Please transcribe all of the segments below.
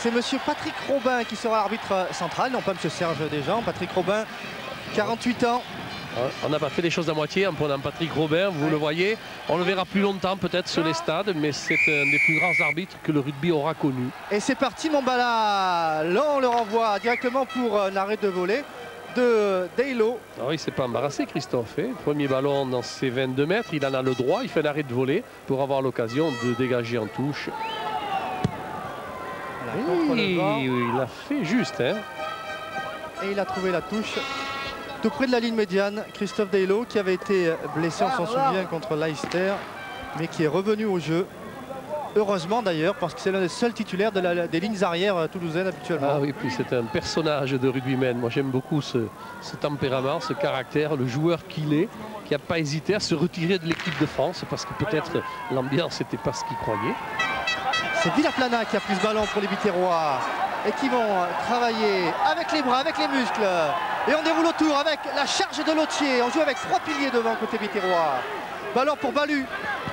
C'est monsieur Patrick Robin qui sera arbitre central, non pas monsieur Serge Desjans. Patrick Robin, 48 ans. On n'a pas fait les choses à moitié en prenant Patrick Robin, vous le voyez. On le verra plus longtemps peut-être sur les stades, mais c'est un des plus grands arbitres que le rugby aura connu. Et c'est parti Mombala. Là on le renvoie directement pour un arrêt de volée de Daylo. Ah oui, il ne s'est pas embarrassé Christophe. Premier ballon dans ses 22 mètres, il en a le droit, il fait un arrêt de volée pour avoir l'occasion de dégager en touche. Oui, il l'a fait juste. Hein. Et il a trouvé la touche tout près de la ligne médiane. Christophe Daylo qui avait été blessé, on s'en souvient, contre Leicester, mais qui est revenu au jeu. Heureusement d'ailleurs, parce que c'est l'un des seuls titulaires des lignes arrières toulousaines habituellement. Ah oui, puis c'est un personnage de rugbyman. Moi j'aime beaucoup ce tempérament, ce caractère, le joueur qu'il est, qui n'a pas hésité à se retirer de l'équipe de France, parce que peut-être l'ambiance n'était pas ce qu'il croyait. C'est Villaplana qui a pris ce ballon pour les Biterrois et qui vont travailler avec les bras, avec les muscles. Et on déroule autour avec la charge de Lautier. On joue avec 3 piliers devant côté Biterrois. Ballon pour Balu.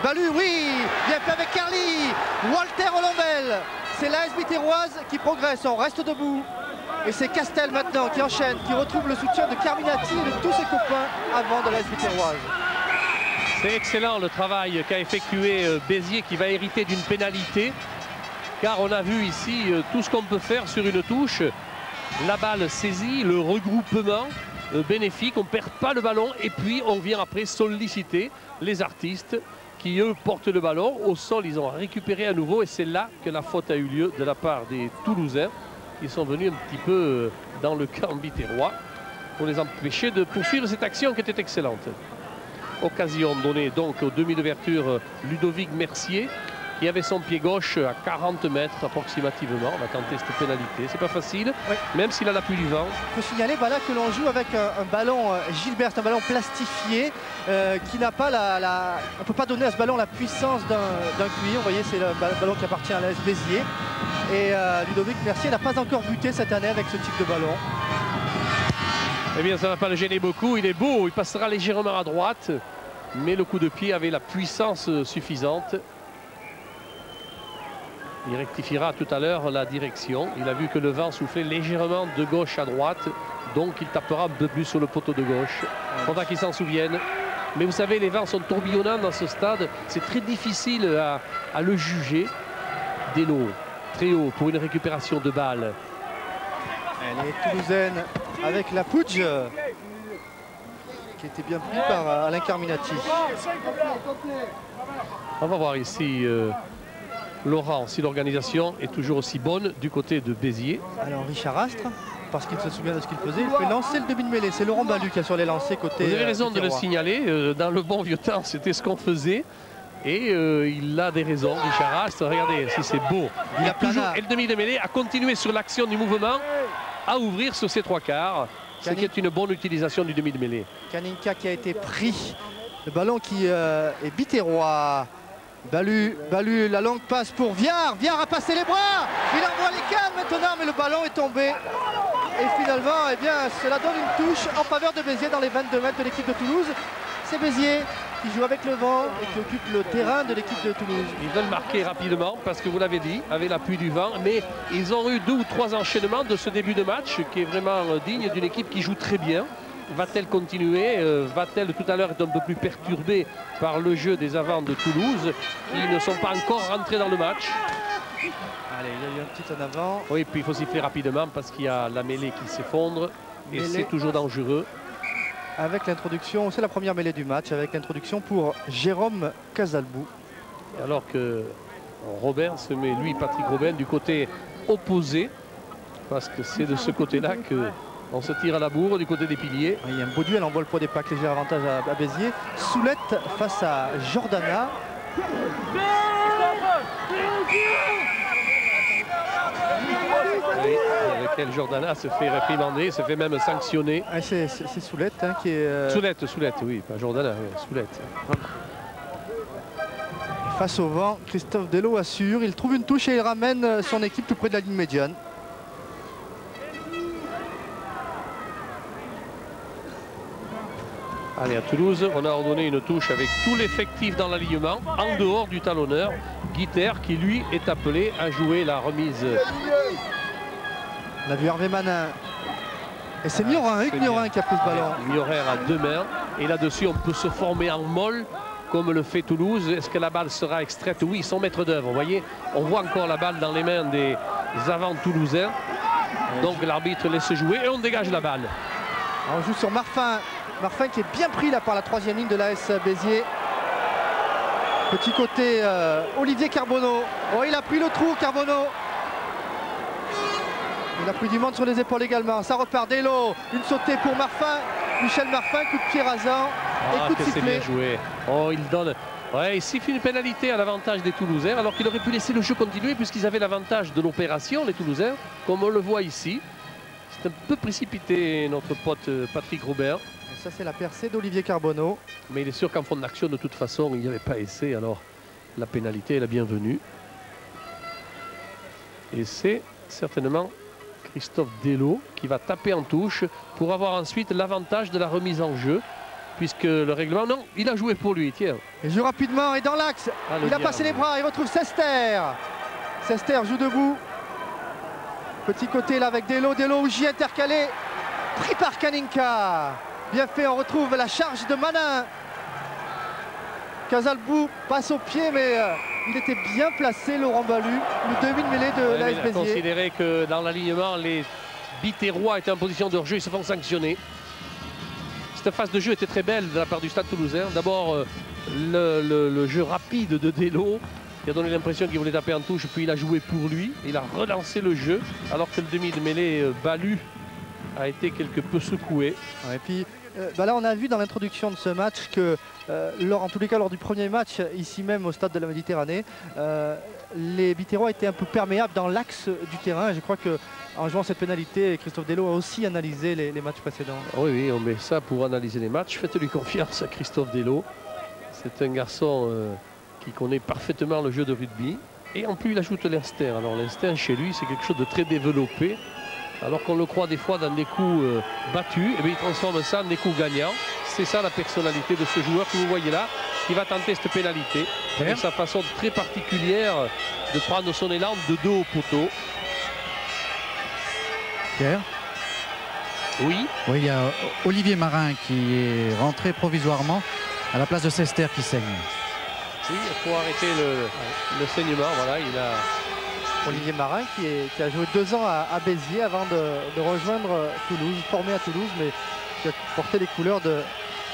Balu, oui, bien fait avec Carly. Walter Olombel. C'est l'AS Biterroise qui progresse. On reste debout. Et c'est Castel maintenant qui enchaîne, qui retrouve le soutien de Carminati et de tous ses copains avant de l'AS Biterroise. C'est excellent le travail qu'a effectué Béziers, qui va hériter d'une pénalité. Car on a vu ici tout ce qu'on peut faire sur une touche. La balle saisie, le regroupement bénéfique, on ne perd pas le ballon et puis on vient après solliciter les artistes qui eux portent le ballon. Au sol, ils ont récupéré à nouveau et c'est là que la faute a eu lieu de la part des Toulousains qui sont venus un petit peu dans le camp biterrois pour les empêcher de poursuivre cette action qui était excellente. Occasion donnée donc au demi d'ouverture Ludovic Mercier, qui avait son pied gauche à 40 mètres approximativement. On va tenter cette pénalité. C'est pas facile, oui, même s'il a l'appui du vent. Il faut signaler là que l'on joue avec un ballon Gilbert, un ballon plastifié qui n'a pas on ne peut pas donner à ce ballon la puissance d'un cuir. Vous voyez, c'est le ballon qui appartient à l'AS Béziers. Et Ludovic Mercier n'a pas encore buté cette année avec ce type de ballon. Eh bien, ça ne va pas le gêner beaucoup. Il est beau, il passera légèrement à droite. Mais le coup de pied avait la puissance suffisante. Il rectifiera tout à l'heure la direction. Il a vu que le vent soufflait légèrement de gauche à droite. Donc il tapera un peu plus sur le poteau de gauche. Il faudra qu'il s'en souvienne. Mais vous savez, les vents sont tourbillonnants dans ce stade. C'est très difficile à le juger. Daylo, très haut pour une récupération de balle. Elle est toulousaine avec la Pouge qui était bien pris par Alain Carminati. On va voir ici Laurent, si l'organisation est toujours aussi bonne du côté de Béziers. Alors Richard Astre, parce qu'il se souvient de ce qu'il faisait, il fait lancer le demi de mêlée. C'est Laurent Balu qui a sur les lancers côté. Vous avez raison de le signaler. Dans le bon vieux temps, c'était ce qu'on faisait. Et il a des raisons, Richard Astre. Regardez si c'est beau. Il a toujours, et le demi de mêlée a continué sur l'action du mouvement à ouvrir sur ses 3/4. Ce qui est une bonne utilisation du demi de mêlée. Kaninka qui a été pris. Le ballon qui est biterrois. Balu, la longue passe pour Viard. Viard a passé les bras. Il envoie les cannes maintenant, mais le ballon est tombé. Et finalement, eh bien, cela donne une touche en faveur de Béziers dans les 22 mètres de l'équipe de Toulouse. C'est Béziers qui joue avec le vent et qui occupe le terrain de l'équipe de Toulouse. Ils veulent marquer rapidement parce que vous l'avez dit, avec l'appui du vent. Mais ils ont eu 2 ou 3 enchaînements de ce début de match qui est vraiment digne d'une équipe qui joue très bien. Va-t-elle continuer? Va-t-elle tout à l'heure être un peu plus perturbée par le jeu des avants de Toulouse qui ne sont pas encore rentrés dans le match? Allez, il y a eu un petit en avant. Oui, puis il faut siffler rapidement parce qu'il y a la mêlée qui s'effondre et c'est toujours dangereux. Avec l'introduction, c'est la première mêlée du match, avec l'introduction pour Jérôme Casalbou. Alors que Robin se met, lui, Patrick Robin, du côté opposé, parce que c'est de ce côté-là que on se tire à la bourre du côté des piliers. Il y a un beau duel en vol poids des packs, léger avantage à Béziers. Soulette face à Jordana. Oui, avec elle, Jordana se fait réprimander, se fait même sanctionner. Ah, c'est Soulette hein, qui est... Soulette, oui, pas Jordana, oui, Soulette. Face au vent, Christophe Daylo assure. Il trouve une touche et il ramène son équipe tout près de la ligne médiane. Allez, à Toulouse, on a ordonné une touche avec tout l'effectif dans l'alignement, en dehors du talonneur, Guiter qui lui est appelé à jouer la remise. On a vu Hervé Manin. Et c'est Miorin, Hugues Miorin qui a pris ce ballon. Miorin à 2 mains. Et là-dessus, on peut se former en molle, comme le fait Toulouse. Est-ce que la balle sera extraite? Oui, son maître d'œuvre. Vous voyez, on voit encore la balle dans les mains des avants toulousains. Donc l'arbitre laisse jouer et on dégage la balle. On joue sur Marfin. Marfin qui est bien pris là par la 3e ligne de l'AS Béziers. Petit côté Olivier Carbonneau. Oh, il a pris le trou, Carbonneau. Il a pris du monde sur les épaules également. Ça repart Delo. Une sautée pour Marfin. Michel Marfin, coup de pied rasant. Et coup de sifflet. C'est bien joué. Oh, il donne. Ouais, il siffle une pénalité à l'avantage des Toulousains, alors qu'il aurait pu laisser le jeu continuer puisqu'ils avaient l'avantage de l'opération, les Toulousains, comme on le voit ici. C'est un peu précipité, notre pote Patrick Robert. Et ça, c'est la percée d'Olivier Carbonneau. Mais il est sûr qu'en fond d'action, de toute façon, il n'y avait pas essai. Alors, la pénalité est la bienvenue. Et c'est certainement Christophe Delo qui va taper en touche pour avoir ensuite l'avantage de la remise en jeu. Puisque le règlement, non, il a joué pour lui, tiens. Il joue rapidement et dans l'axe. Il a passé les bras, il retrouve Sester. Sester joue debout. Petit côté là avec Delo. Delo Ougier intercalé. Pris par Kaninka. Bien fait, on retrouve la charge de Manin. Casalbou passe au pied, mais il était bien placé, Laurent Balu. Le demi-mêlée de l'AS Béziers. Il a considéré que dans l'alignement, les Biterrois étaient en position de hors-jeu, ils se font sanctionner. Cette phase de jeu était très belle de la part du Stade Toulousain. D'abord, le jeu rapide de Delo qui a donné l'impression qu'il voulait taper en touche, puis il a joué pour lui. Il a relancé le jeu, alors que le demi de mêlée Balu a été quelque peu secoué. Et puis là, on a vu dans l'introduction de ce match que, en tous les cas, lors du premier match, ici même au Stade de la Méditerranée, les Biterrois étaient un peu perméables dans l'axe du terrain. Je crois qu'en jouant cette pénalité, Christophe Delo a aussi analysé les matchs précédents. Oui, on met ça pour analyser les matchs. Faites-lui confiance à Christophe Delo. C'est un garçon qui connaît parfaitement le jeu de rugby. Et en plus, il ajoute l'instinct. Alors l'instinct, chez lui, c'est quelque chose de très développé. Alors qu'on le croit des fois dans des coups battus, et bien il transforme ça en des coups gagnants. C'est ça la personnalité de ce joueur que vous voyez là, qui va tenter cette pénalité. Avec sa façon très particulière de prendre son élan de dos au poteau. Pierre? Oui. Oui, il y a Olivier Marin qui est rentré provisoirement à la place de Sester qui saigne. Oui, il faut arrêter le saignement. Voilà, il a... Olivier Marin qui a joué 2 ans à Béziers avant de rejoindre Toulouse, formé à Toulouse, mais qui a porté les couleurs de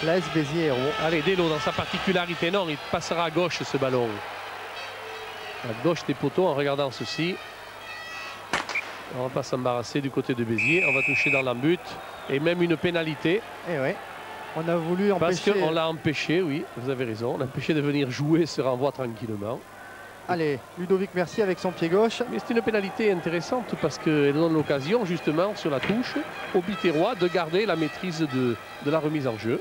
l'AS Béziers Hérault. Allez, Delo dans sa particularité, non, il passera à gauche ce ballon. À gauche des poteaux en regardant ceci. On va pas s'embarrasser du côté de Béziers, on va toucher dans l'embut et même une pénalité. Et oui, on a voulu empêcher. Parce qu'on l'a empêché, oui, vous avez raison, on l'a empêché de venir jouer ce renvoi tranquillement. Allez, Ludovic Mercier avec son pied gauche. Mais c'est une pénalité intéressante parce qu'elle donne l'occasion justement sur la touche aux Biterrois de garder la maîtrise de la remise en jeu.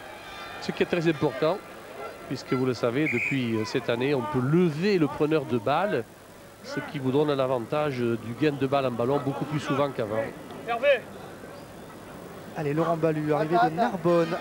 Ce qui est très important puisque vous le savez, depuis cette année, on peut lever le preneur de balle, ce qui vous donne l'avantage du gain de balle en ballon beaucoup plus souvent qu'avant. Allez, Laurent Balu, arrivé de Narbonne.